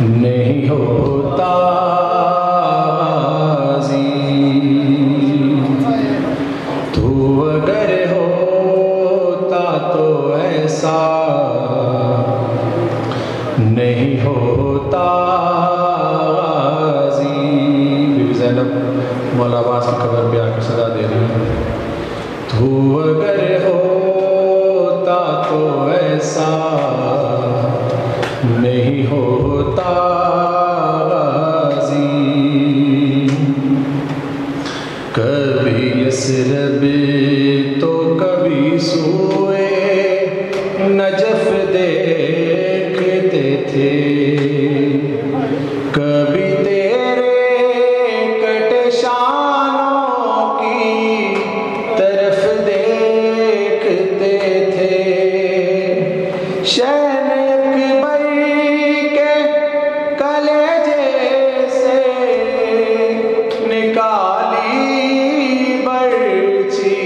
नहीं होता तू अगर होता तो ऐसा नहीं होता। बीबी ज़ैनब मौला अब्बास की कब्र पे आकर सदा दे रही है। तू अगर होता तो ऐसा नहीं होता। कभी यसरब तो कभी सूए नजफ देखते थे, कभी तेरे कटे शानों की तरफ देखते थे। शहन अकबर के कलेजे से निकाली बर्छी,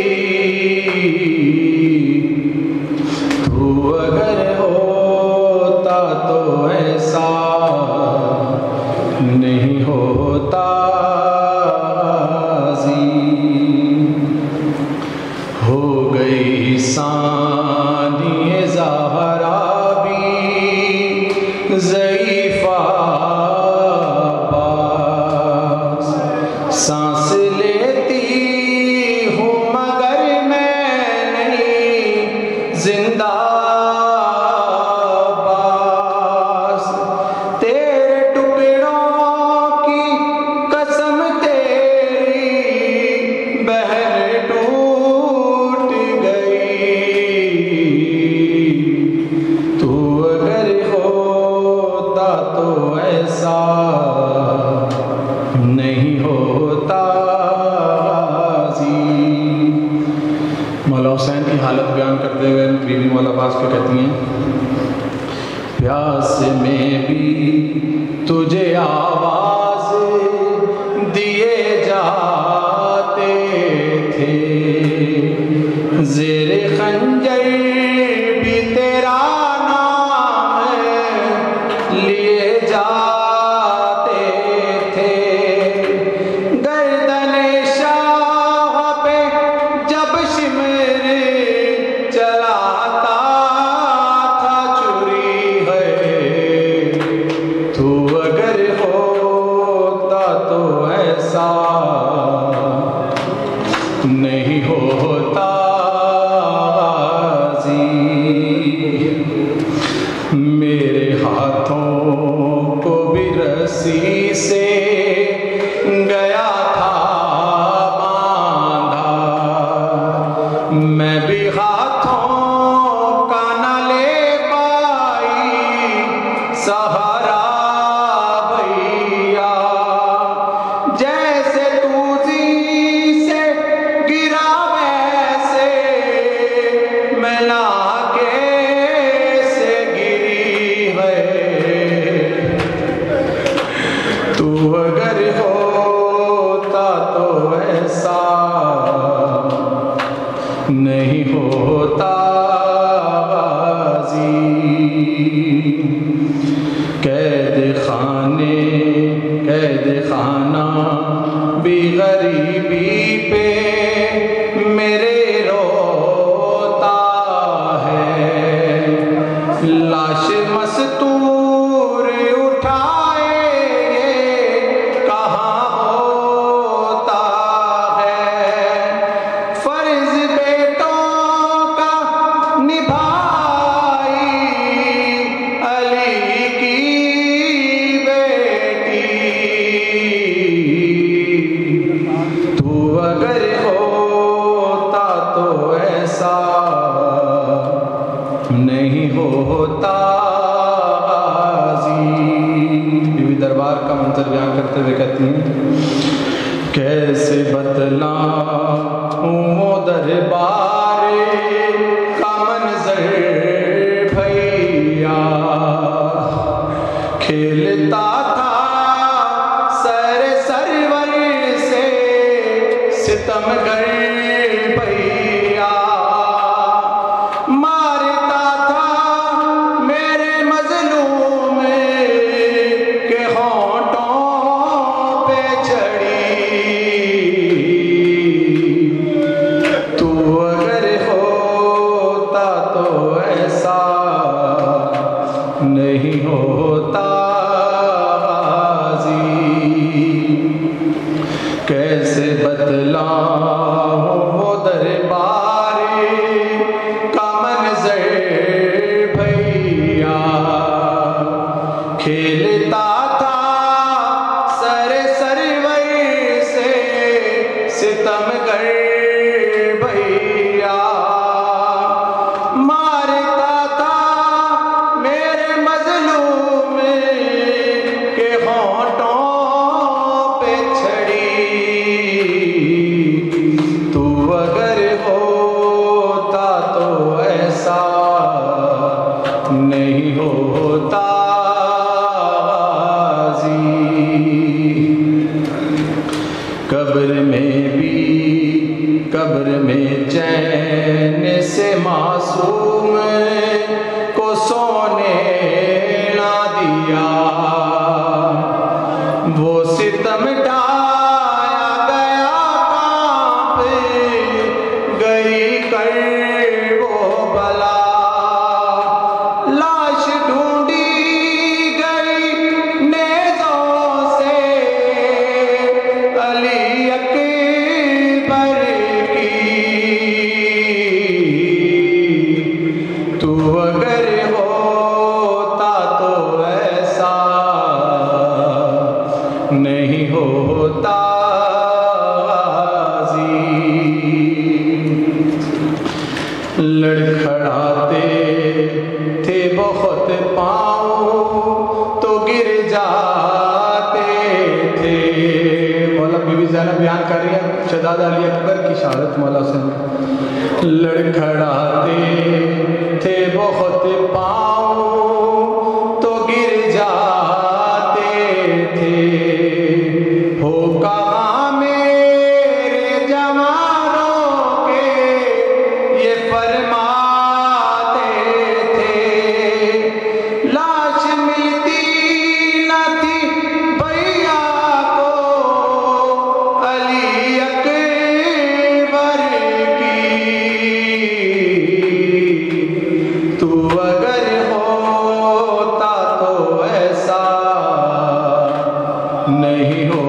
तू अगर होता तो ऐसा नहीं होता। हो गई सानिए ज़हरा भी ज़ईफ़ा सांस लेती हूँ मगर मैं नहीं जिंदा। तेरे टुकड़ों की कसम तेरी बहन टूट गई। तू अगर होता तो ऐसा नहीं होता। मौला हुसैन की हालत बयान करते हुए बीबी मौला अब्बास को कहती हैं, प्यास में भी तुझे आवाज दिए जाते थे, ज़ेरे खंजर भी तेरा नाम लिए जाते थे। गर्दन शाह पे जब शिमर चलाता था चुरी है, तू अगर होता तो ऐसा नहीं होता। मेरे हाथों को भी रस्सी से गया था बांधा, मैं भी हाथों का न ले पाई सहारा भैया। जैसे तूजी से गिरा वैसे मैं लाके से गिरी है। तू अगर होता तो ऐसा नहीं होता। कैद खाना भी गरीबी पे मेरे रोता है। लाश मस्तूर उठाए कहाँ होता है। फर्ज बेटों का निभाई अली की बेटी, तू अगर होता तो ऐसा नहीं होता। बीबी दरबार का मंजर बयान करते हुए कहती हैं, कैसे बतलाऊं वो दरबार का मंजर भैया। खेलता था सरवर से सितमगर भैया। मारता था मेरे मजलूम खेलता था सर सरवर से सितमगर भैया, मारता था मेरे मजलूम के होंठों पे छड़ी। तू अगर होता तो ऐसा नहीं होता कब्र में भी, कब्र में चैन से मासूम को सोने ना दिया। वो सितम ढाया गया, कांप गई कर वो बला। लाश ढूंढी गई नेज़ों से अली अकबर की। तू अगर होता तो ऐसा नहीं होता लड़खड़ाते थे बहुत पाँव तो गिर जाते थे। मौला बीबी ज़ैनब बयान कर रही है शहज़ादा अली अकबर की शहादत मौला से। लड़खड़ाते थे बहुत पाँव तो गिर जाते थे। हो कहाँ मेरे जवानों के ये फरमाते थे। लाश मिलती न थी भैया को अली अकबर की। तू अगर होता तो ऐसा नहीं हो